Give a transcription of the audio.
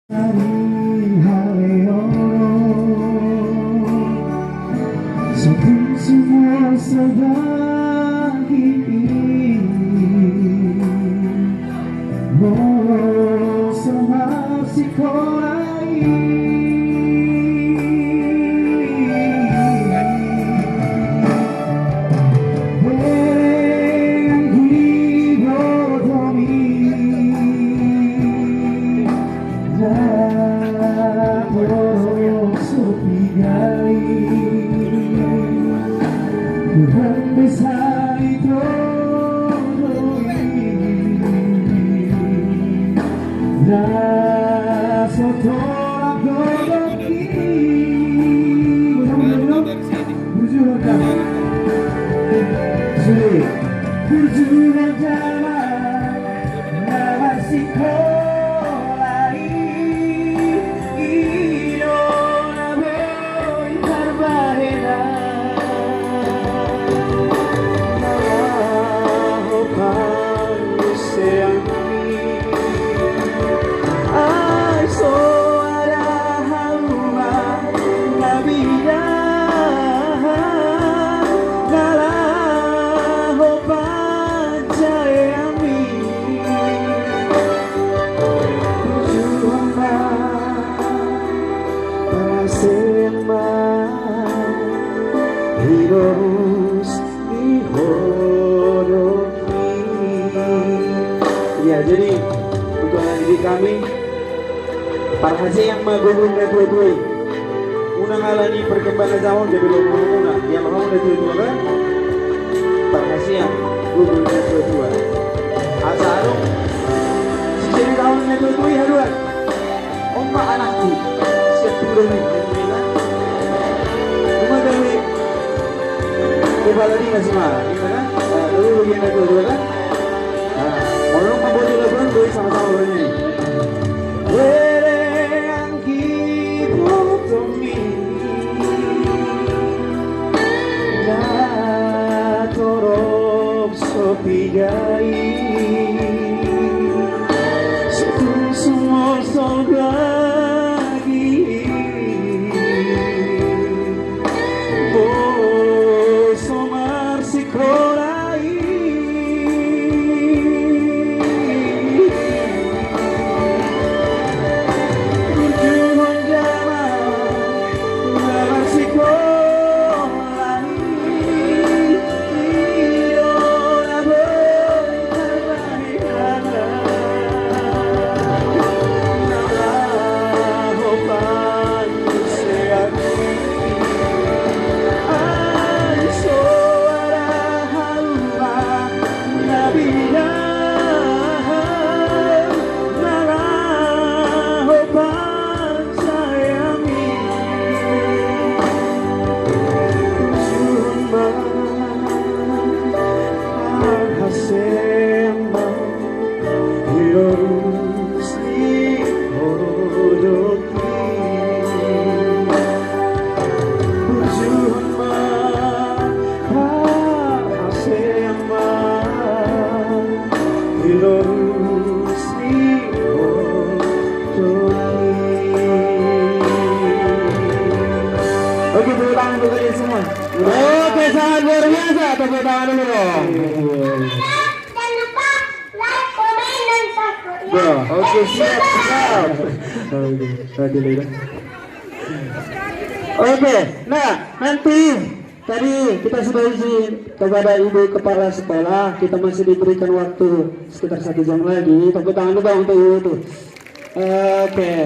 Hari-hari sebelum semua sebagi mau sama si korai Tuhan bisa ya, jadi untuk hari kami parhase yang magulong na tuloy unang alani perkembangan zaman jadi lumuna yang mau na tuloy kan parhase yang gugul na tuloy asa anong si tahun na tuloy haluan omma anakku siap tuloy nila gumagawi kebala di nggak semua gimana lalu bagian na tuloy kan orang membuat laguan gue sama-sama bernyanyi. Were yang kibotomi na torok sopigai setung semua solgagi bo somar sikora Oke, tepuk tangan untuk kalian semua. Oke, sangat luar biasa. Tepuk tangan dulu dong. Jangan lupa like, komen, dan subscribe. Oke, siap. Oke, nah nanti tadi kita sudah izin kepada ibu kepala sekolah, kita masih diberikan waktu sekitar 1 jam lagi. Tepuk tangan dulu dong untuk ibu. Oke.